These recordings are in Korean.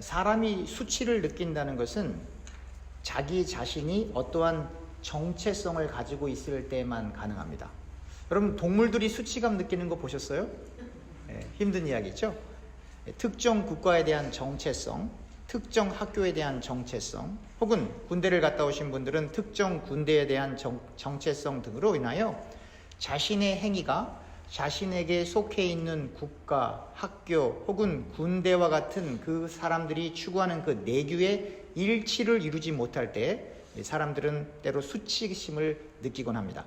사람이 수치를 느낀다는 것은 자기 자신이 어떠한 정체성을 가지고 있을 때만 가능합니다. 여러분, 동물들이 수치감 느끼는 거 보셨어요? 힘든 이야기죠? 특정 국가에 대한 정체성, 특정 학교에 대한 정체성, 혹은 군대를 갔다 오신 분들은 특정 군대에 대한 정체성 등으로 인하여 자신의 행위가 자신에게 속해 있는 국가, 학교 혹은 군대와 같은 그 사람들이 추구하는 그 내규의 일치를 이루지 못할 때 사람들은 때로 수치심을 느끼곤 합니다.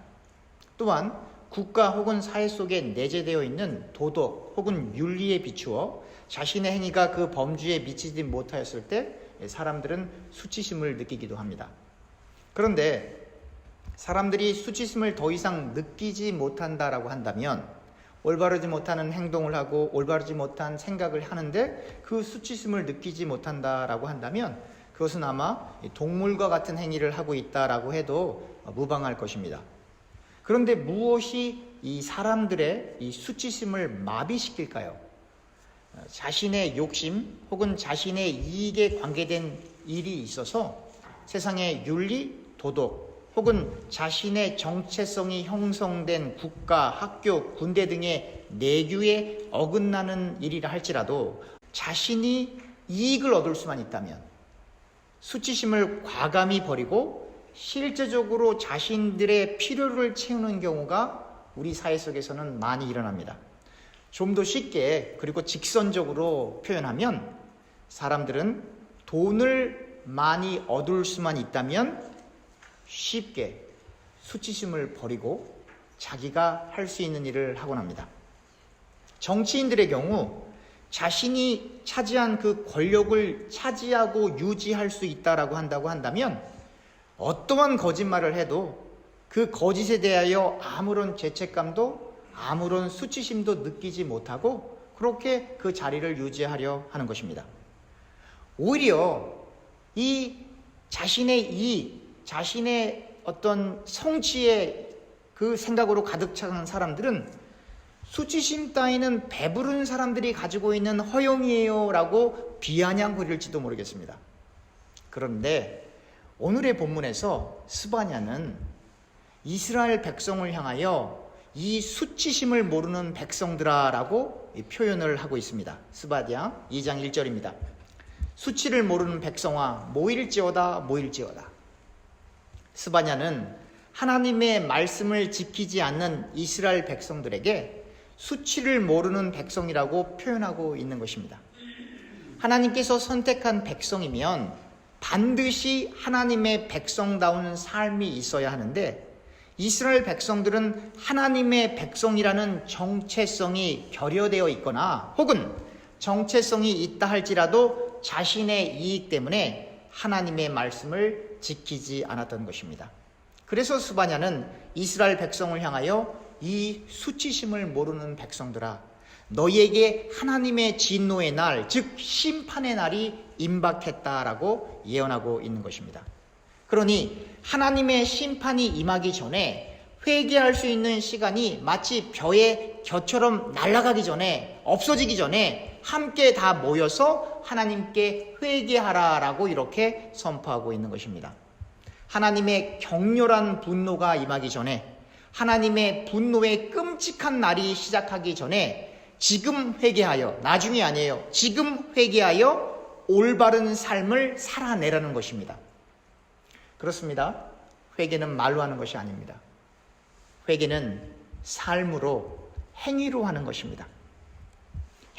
또한 국가 혹은 사회 속에 내재되어 있는 도덕 혹은 윤리에 비추어 자신의 행위가 그 범주에 미치지 못하였을 때 사람들은 수치심을 느끼기도 합니다. 그런데 사람들이 수치심을 더 이상 느끼지 못한다라고 한다면, 올바르지 못하는 행동을 하고 올바르지 못한 생각을 하는데 그 수치심을 느끼지 못한다라고 한다면 그것은 아마 동물과 같은 행위를 하고 있다라고 해도 무방할 것입니다. 그런데 무엇이 이 사람들의 이 수치심을 마비시킬까요? 자신의 욕심 혹은 자신의 이익에 관계된 일이 있어서 세상의 윤리, 도덕 혹은 자신의 정체성이 형성된 국가, 학교, 군대 등의 내규에 어긋나는 일이라 할지라도 자신이 이익을 얻을 수만 있다면 수치심을 과감히 버리고 실제적으로 자신들의 필요를 채우는 경우가 우리 사회 속에서는 많이 일어납니다. 좀 더 쉽게 그리고 직선적으로 표현하면 사람들은 돈을 많이 얻을 수만 있다면 쉽게 수치심을 버리고 자기가 할 수 있는 일을 하곤 합니다. 정치인들의 경우 자신이 차지한 그 권력을 차지하고 유지할 수 있다라고 한다면 어떠한 거짓말을 해도 그 거짓에 대하여 아무런 죄책감도 아무런 수치심도 느끼지 못하고 그렇게 그 자리를 유지하려 하는 것입니다. 오히려 이 자신의 이익, 자신의 어떤 성취의 그 생각으로 가득 찬 사람들은 수치심 따위는 배부른 사람들이 가지고 있는 허영이에요 라고 비아냥거릴지도 모르겠습니다. 그런데 오늘의 본문에서 스바냐는 이스라엘 백성을 향하여 이 수치심을 모르는 백성들아 라고 표현을 하고 있습니다. 스바냐 2장 1절입니다. 수치를 모르는 백성아 모일지어다 모일지어다. 스바냐는 하나님의 말씀을 지키지 않는 이스라엘 백성들에게 수치를 모르는 백성이라고 표현하고 있는 것입니다. 하나님께서 선택한 백성이면 반드시 하나님의 백성다운 삶이 있어야 하는데 이스라엘 백성들은 하나님의 백성이라는 정체성이 결여되어 있거나 혹은 정체성이 있다 할지라도 자신의 이익 때문에 하나님의 말씀을 지키지 않았던 것입니다. 그래서 스바냐는 이스라엘 백성을 향하여 이 수치심을 모르는 백성들아 너희에게 하나님의 진노의 날, 즉 심판의 날이 임박했다라고 예언하고 있는 것입니다. 그러니 하나님의 심판이 임하기 전에 회개할 수 있는 시간이 마치 벼의 겨처럼 날아가기 전에, 없어지기 전에 함께 다 모여서 하나님께 회개하라라고 이렇게 선포하고 있는 것입니다. 하나님의 격렬한 분노가 임하기 전에, 하나님의 분노의 끔찍한 날이 시작하기 전에 지금 회개하여, 나중이 아니에요, 지금 회개하여 올바른 삶을 살아내라는 것입니다. 그렇습니다. 회개는 말로 하는 것이 아닙니다. 회개는 삶으로, 행위로 하는 것입니다.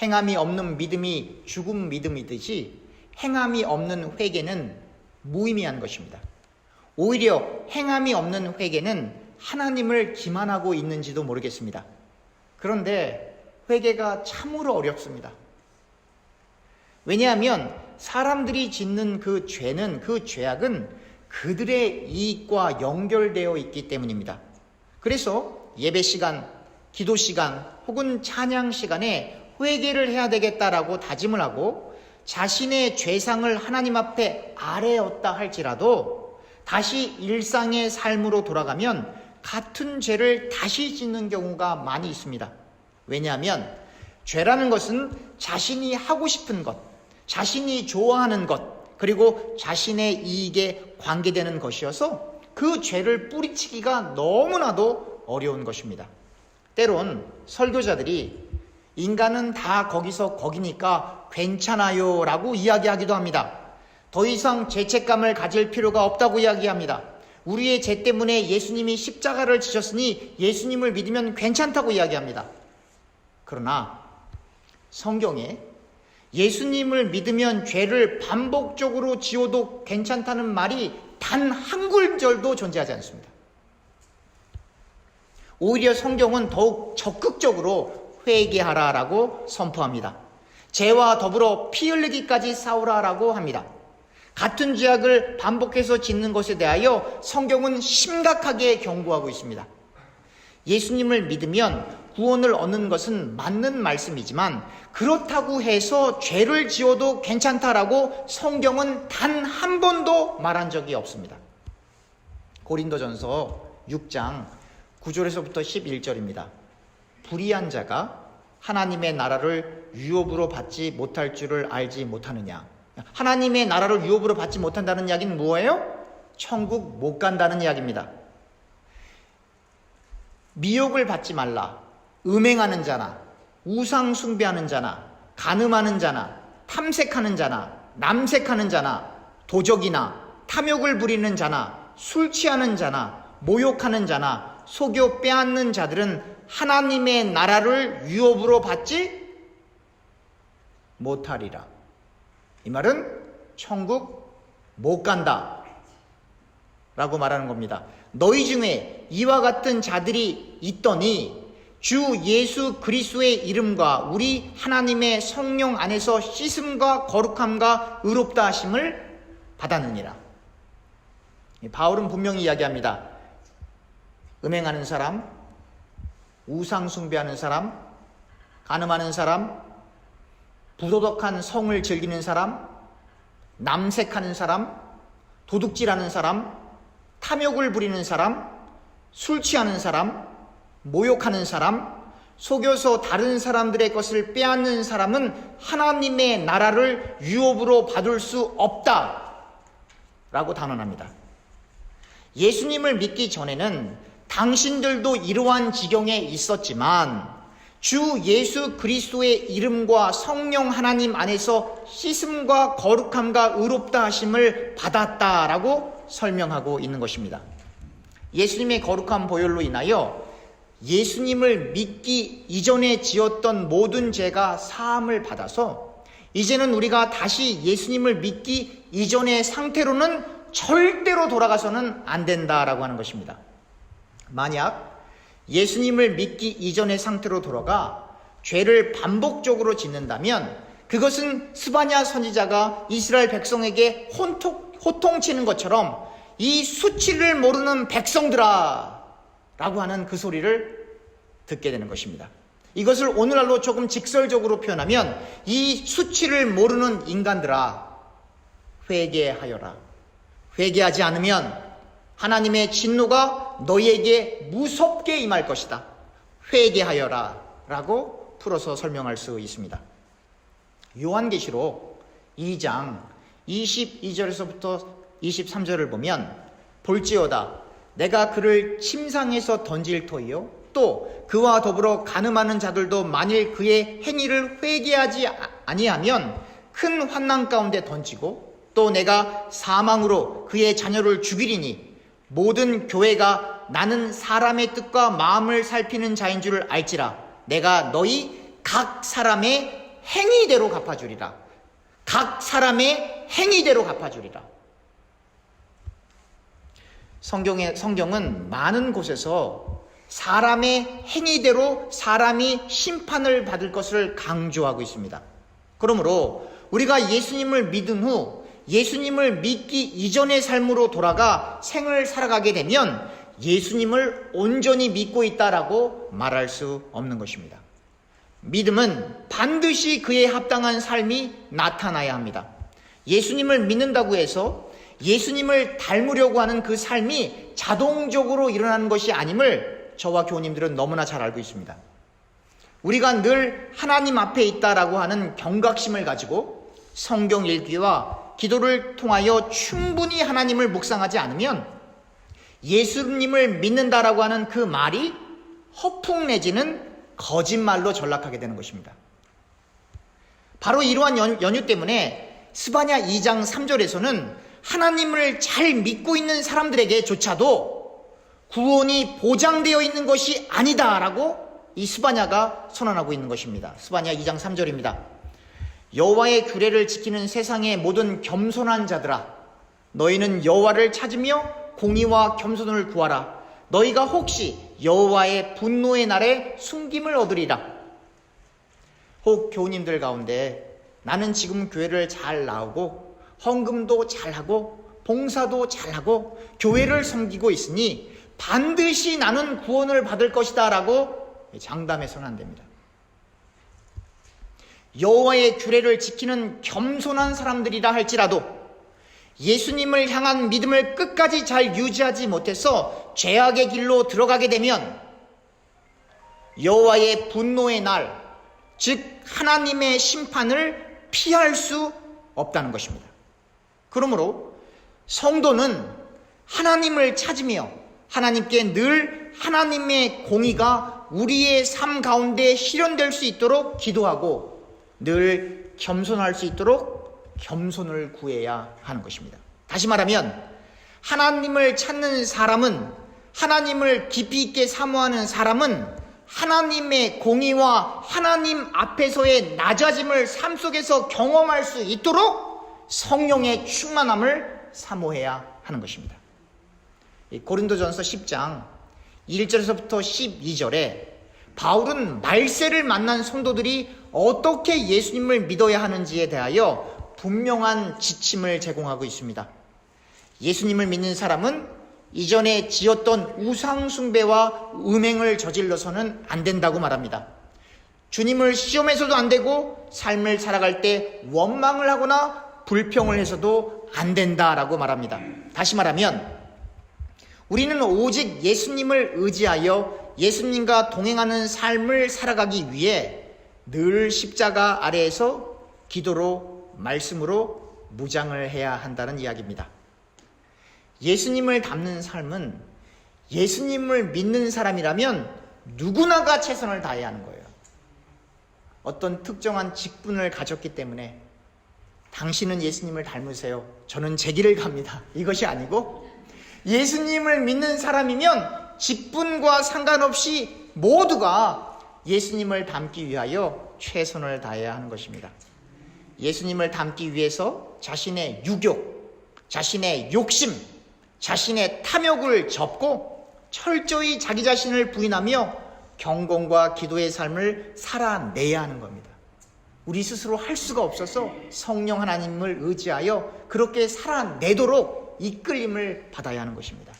행함이 없는 믿음이 죽은 믿음이듯이 행함이 없는 회개는 무의미한 것입니다. 오히려 행함이 없는 회개는 하나님을 기만하고 있는지도 모르겠습니다. 그런데 회개가 참으로 어렵습니다. 왜냐하면 사람들이 짓는 그 죄는, 그 죄악은 그들의 이익과 연결되어 있기 때문입니다. 그래서 예배 시간, 기도 시간 혹은 찬양 시간에 회개를 해야 되겠다라고 다짐을 하고 자신의 죄상을 하나님 앞에 아뢰었다 할지라도 다시 일상의 삶으로 돌아가면 같은 죄를 다시 짓는 경우가 많이 있습니다. 왜냐하면 죄라는 것은 자신이 하고 싶은 것, 자신이 좋아하는 것, 그리고 자신의 이익에 관계되는 것이어서 그 죄를 뿌리치기가 너무나도 어려운 것입니다. 때론 설교자들이 인간은 다 거기서 거기니까 괜찮아요 라고 이야기하기도 합니다. 더 이상 죄책감을 가질 필요가 없다고 이야기합니다. 우리의 죄 때문에 예수님이 십자가를 지셨으니 예수님을 믿으면 괜찮다고 이야기합니다. 그러나 성경에 예수님을 믿으면 죄를 반복적으로 지어도 괜찮다는 말이 단 한 구절도 존재하지 않습니다. 오히려 성경은 더욱 적극적으로 회개하라라고 선포합니다. 죄와 더불어 피 흘리기까지 싸우라라고 합니다. 같은 죄악을 반복해서 짓는 것에 대하여 성경은 심각하게 경고하고 있습니다. 예수님을 믿으면 구원을 얻는 것은 맞는 말씀이지만 그렇다고 해서 죄를 지어도 괜찮다라고 성경은 단 한 번도 말한 적이 없습니다. 고린도전서 6장 9절에서부터 11절입니다. 불의한 자가 하나님의 나라를 유업으로 받지 못할 줄을 알지 못하느냐. 하나님의 나라를 유업으로 받지 못한다는 이야기는 뭐예요? 천국 못 간다는 이야기입니다. 미혹을 받지 말라. 음행하는 자나 우상 숭배하는 자나 간음하는 자나 탐색하는 자나 남색하는 자나 도적이나 탐욕을 부리는 자나 술 취하는 자나 모욕하는 자나 속여 빼앗는 자들은 하나님의 나라를 유업으로 받지 못하리라. 이 말은 천국 못 간다 라고 말하는 겁니다. 너희 중에 이와 같은 자들이 있더니 주 예수 그리스도의 이름과 우리 하나님의 성령 안에서 씻음과 거룩함과 의롭다 하심을 받았느니라. 바울은 분명히 이야기합니다. 음행하는 사람, 우상 숭배하는 사람, 간음하는 사람, 부도덕한 성을 즐기는 사람, 남색하는 사람, 도둑질하는 사람, 탐욕을 부리는 사람, 술 취하는 사람, 모욕하는 사람, 속여서 다른 사람들의 것을 빼앗는 사람은 하나님의 나라를 유업으로 받을 수 없다 라고 단언합니다. 예수님을 믿기 전에는 당신들도 이러한 지경에 있었지만 주 예수 그리스도의 이름과 성령 하나님 안에서 씻음과 거룩함과 의롭다 하심을 받았다라고 설명하고 있는 것입니다. 예수님의 거룩한 보혈로 인하여 예수님을 믿기 이전에 지었던 모든 죄가 사함을 받아서 이제는 우리가 다시 예수님을 믿기 이전의 상태로는 절대로 돌아가서는 안 된다라고 하는 것입니다. 만약 예수님을 믿기 이전의 상태로 돌아가 죄를 반복적으로 짓는다면 그것은 스바냐 선지자가 이스라엘 백성에게 호통치는 것처럼 이 수치를 모르는 백성들아 라고 하는 그 소리를 듣게 되는 것입니다. 이것을 오늘날로 조금 직설적으로 표현하면 이 수치를 모르는 인간들아 회개하여라. 회개하지 않으면 하나님의 진노가 너희에게 무섭게 임할 것이다. 회개하여라 라고 풀어서 설명할 수 있습니다. 요한계시록 2장 22절에서부터 23절을 보면 볼지어다 내가 그를 침상에서 던질 터이요 또 그와 더불어 간음하는 자들도 만일 그의 행위를 회개하지 아니하면 큰 환난 가운데 던지고 또 내가 사망으로 그의 자녀를 죽이리니 모든 교회가 나는 사람의 뜻과 마음을 살피는 자인 줄 알지라. 내가 너희 각 사람의 행위대로 갚아주리라. 각 사람의 행위대로 갚아주리라. 성경은 많은 곳에서 사람의 행위대로 사람이 심판을 받을 것을 강조하고 있습니다. 그러므로 우리가 예수님을 믿은 후 예수님을 믿기 이전의 삶으로 돌아가 생을 살아가게 되면 예수님을 온전히 믿고 있다라고 말할 수 없는 것입니다. 믿음은 반드시 그에 합당한 삶이 나타나야 합니다. 예수님을 믿는다고 해서 예수님을 닮으려고 하는 그 삶이 자동적으로 일어나는 것이 아님을 저와 교우님들은 너무나 잘 알고 있습니다. 우리가 늘 하나님 앞에 있다라고 하는 경각심을 가지고 성경 읽기와 기도를 통하여 충분히 하나님을 묵상하지 않으면 예수님을 믿는다라고 하는 그 말이 허풍 내지는 거짓말로 전락하게 되는 것입니다. 바로 이러한 연유 때문에 스바냐 2장 3절에서는 하나님을 잘 믿고 있는 사람들에게조차도 구원이 보장되어 있는 것이 아니다라고 이 스바냐가 선언하고 있는 것입니다. 스바냐 2장 3절입니다. 여호와의 규례를 지키는 세상의 모든 겸손한 자들아, 너희는 여호와를 찾으며 공의와 겸손을 구하라. 너희가 혹시 여호와의 분노의 날에 숨김을 얻으리라. 혹 교우님들 가운데 나는 지금 교회를 잘 나오고 헌금도 잘하고 봉사도 잘하고 교회를 섬기고 있으니 반드시 나는 구원을 받을 것이다 라고 장담해서는 안 됩니다. 여호와의 규례를 지키는 겸손한 사람들이라 할지라도 예수님을 향한 믿음을 끝까지 잘 유지하지 못해서 죄악의 길로 들어가게 되면 여호와의 분노의 날, 즉 하나님의 심판을 피할 수 없다는 것입니다. 그러므로 성도는 하나님을 찾으며 하나님께 늘 하나님의 공의가 우리의 삶 가운데 실현될 수 있도록 기도하고 늘 겸손할 수 있도록 겸손을 구해야 하는 것입니다. 다시 말하면 하나님을 찾는 사람은, 하나님을 깊이 있게 사모하는 사람은 하나님의 공의와 하나님 앞에서의 낮아짐을 삶 속에서 경험할 수 있도록 성령의 충만함을 사모해야 하는 것입니다. 고린도전서 10장 1절에서부터 12절에 바울은 말세를 만난 성도들이 어떻게 예수님을 믿어야 하는지에 대하여 분명한 지침을 제공하고 있습니다. 예수님을 믿는 사람은 이전에 지었던 우상 숭배와 음행을 저질러서는 안 된다고 말합니다. 주님을 시험해서도 안 되고 삶을 살아갈 때 원망을 하거나 불평을 해서도 안 된다라고 말합니다. 다시 말하면 우리는 오직 예수님을 의지하여 예수님과 동행하는 삶을 살아가기 위해 늘 십자가 아래에서 기도로 말씀으로 무장을 해야 한다는 이야기입니다. 예수님을 닮는 삶은 예수님을 믿는 사람이라면 누구나가 최선을 다해야 하는 거예요. 어떤 특정한 직분을 가졌기 때문에 당신은 예수님을 닮으세요, 저는 제 길을 갑니다, 이것이 아니고 예수님을 믿는 사람이면 직분과 상관없이 모두가 예수님을 닮기 위하여 최선을 다해야 하는 것입니다. 예수님을 닮기 위해서 자신의 유욕, 자신의 욕심, 자신의 탐욕을 접고 철저히 자기 자신을 부인하며 경건과 기도의 삶을 살아내야 하는 겁니다. 우리 스스로 할 수가 없어서 성령 하나님을 의지하여 그렇게 살아내도록 이끌림을 받아야 하는 것입니다.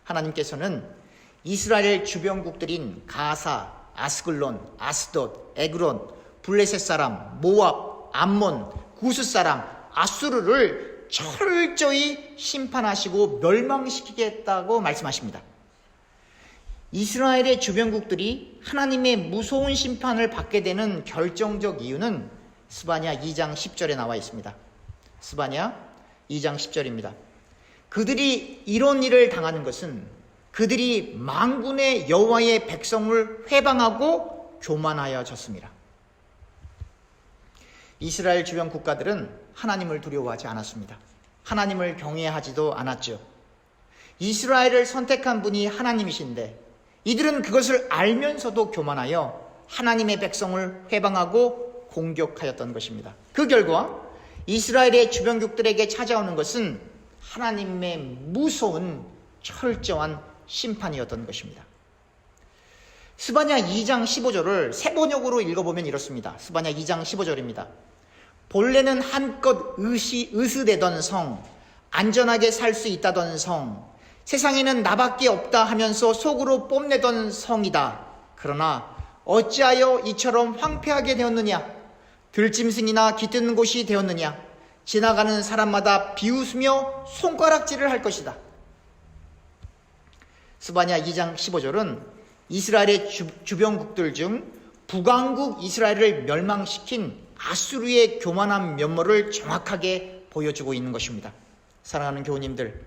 하나님께서는 이스라엘 주변국들인 가사, 아스글론, 아스돗, 에그론, 블레셋 사람, 모압, 암몬, 구스 사람, 아수르를 철저히 심판하시고 멸망시키겠다고 말씀하십니다. 이스라엘의 주변국들이 하나님의 무서운 심판을 받게 되는 결정적 이유는 스바냐 2장 10절에 나와 있습니다. 스바냐 2장 10절입니다. 그들이 이런 일을 당하는 것은 그들이 만군의 여호와의 백성을 회방하고 교만하여졌습니다. 이스라엘 주변 국가들은 하나님을 두려워하지 않았습니다. 하나님을 경외하지도 않았죠. 이스라엘을 선택한 분이 하나님이신데 이들은 그것을 알면서도 교만하여 하나님의 백성을 회방하고 공격하였던 것입니다. 그 결과 이스라엘의 주변국들에게 찾아오는 것은 하나님의 무서운 철저한 심판이었던 것입니다. 스바냐 2장 15절을 새 번역으로 읽어보면 이렇습니다. 스바냐 2장 15절입니다. 본래는 한껏 으스대던 성, 안전하게 살 수 있다던 성, 세상에는 나밖에 없다 하면서 속으로 뽐내던 성이다. 그러나 어찌하여 이처럼 황폐하게 되었느냐? 들짐승이나 깃드는 곳이 되었느냐? 지나가는 사람마다 비웃으며 손가락질을 할 것이다. 스바냐 2장 15절은 이스라엘의 주변국들 중 북왕국 이스라엘을 멸망시킨 아수르의 교만한 면모를 정확하게 보여주고 있는 것입니다. 사랑하는 교우님들,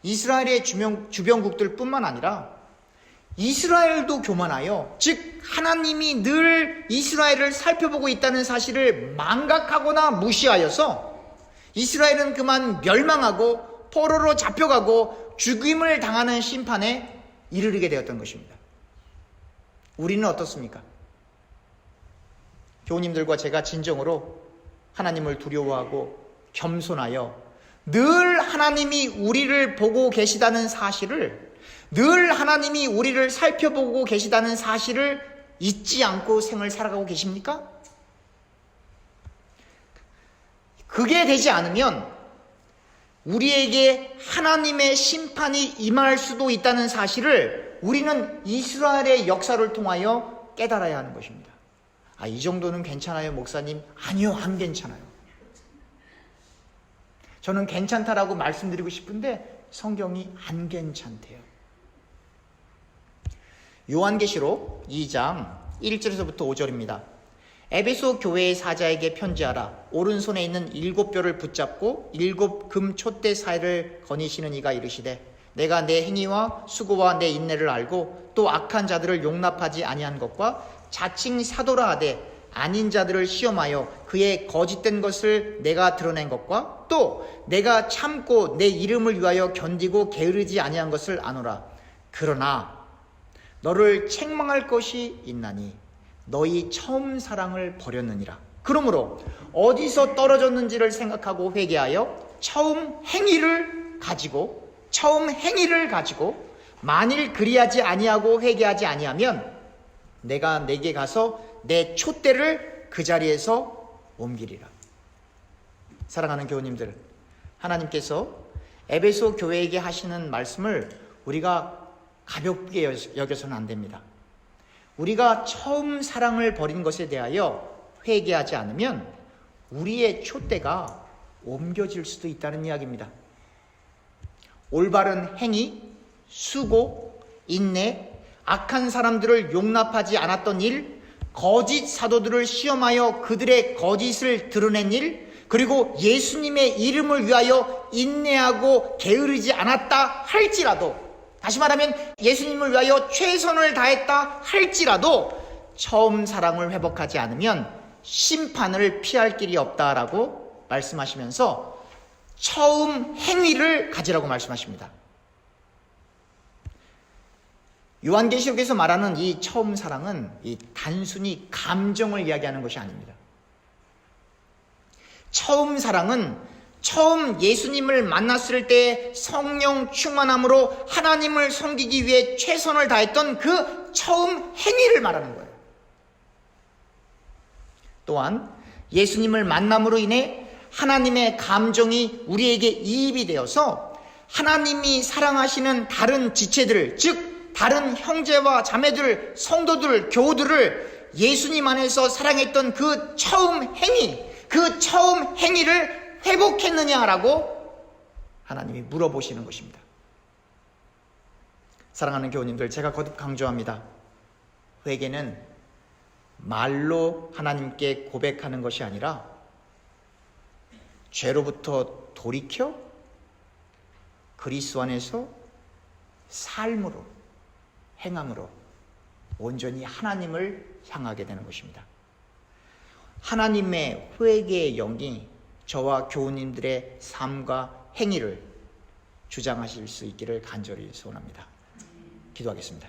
이스라엘의 주변국들 뿐만 아니라 이스라엘도 교만하여, 즉 하나님이 늘 이스라엘을 살펴보고 있다는 사실을 망각하거나 무시하여서 이스라엘은 그만 멸망하고 포로로 잡혀가고 죽임을 당하는 심판에 이르게 되었던 것입니다. 우리는 어떻습니까? 교우님들과 제가 진정으로 하나님을 두려워하고 겸손하여 늘 하나님이 우리를 보고 계시다는 사실을, 늘 하나님이 우리를 살펴보고 계시다는 사실을 잊지 않고 생을 살아가고 계십니까? 그게 되지 않으면 우리에게 하나님의 심판이 임할 수도 있다는 사실을 우리는 이스라엘의 역사를 통하여 깨달아야 하는 것입니다. 이 정도는 괜찮아요, 목사님? 아니요, 안 괜찮아요. 저는 괜찮다라고 말씀드리고 싶은데 성경이 안 괜찮대요. 요한계시록 2장 1절에서부터 5절입니다. 에베소 교회의 사자에게 편지하라. 오른손에 있는 7뼈를 붙잡고 7 금 촛대 사이를 거니시는 이가 이르시되, 내가 내 행위와 수고와 내 인내를 알고 또 악한 자들을 용납하지 아니한 것과 자칭 사도라 하되 아닌 자들을 시험하여 그의 거짓된 것을 내가 드러낸 것과 또 내가 참고 내 이름을 위하여 견디고 게으르지 아니한 것을 아노라. 그러나 너를 책망할 것이 있나니 너희 처음 사랑을 버렸느니라. 그러므로 어디서 떨어졌는지를 생각하고 회개하여 처음 행위를 가지고 만일 그리하지 아니하고 회개하지 아니하면 내가 내게 가서 내 촛대를 그 자리에서 옮기리라. 사랑하는 교우님들, 하나님께서 에베소 교회에게 하시는 말씀을 우리가 가볍게 여겨서는 안 됩니다. 우리가 처음 사랑을 버린 것에 대하여 회개하지 않으면 우리의 촛대가 옮겨질 수도 있다는 이야기입니다. 올바른 행위, 수고, 인내, 악한 사람들을 용납하지 않았던 일, 거짓 사도들을 시험하여 그들의 거짓을 드러낸 일, 그리고 예수님의 이름을 위하여 인내하고 게으르지 않았다 할지라도, 다시 말하면 예수님을 위하여 최선을 다했다 할지라도 처음 사랑을 회복하지 않으면 심판을 피할 길이 없다라고 말씀하시면서 처음 행위를 가지라고 말씀하십니다. 요한계시록에서 말하는 이 처음 사랑은 이 단순히 감정을 이야기하는 것이 아닙니다. 처음 사랑은 처음 예수님을 만났을 때 성령 충만함으로 하나님을 섬기기 위해 최선을 다했던 그 처음 행위를 말하는 거예요. 또한 예수님을 만남으로 인해 하나님의 감정이 우리에게 이입이 되어서 하나님이 사랑하시는 다른 지체들, 즉 다른 형제와 자매들, 성도들, 교우들을 예수님 안에서 사랑했던 그 처음 행위, 그 처음 행위를 회복했느냐라고 하나님이 물어보시는 것입니다. 사랑하는 교우님들, 제가 거듭 강조합니다. 회개는 말로 하나님께 고백하는 것이 아니라 죄로부터 돌이켜 그리스도 안에서 삶으로, 행함으로 온전히 하나님을 향하게 되는 것입니다. 하나님의 회개의 영이 저와 교우님들의 삶과 행위를 주장하실 수 있기를 간절히 소원합니다. 기도하겠습니다.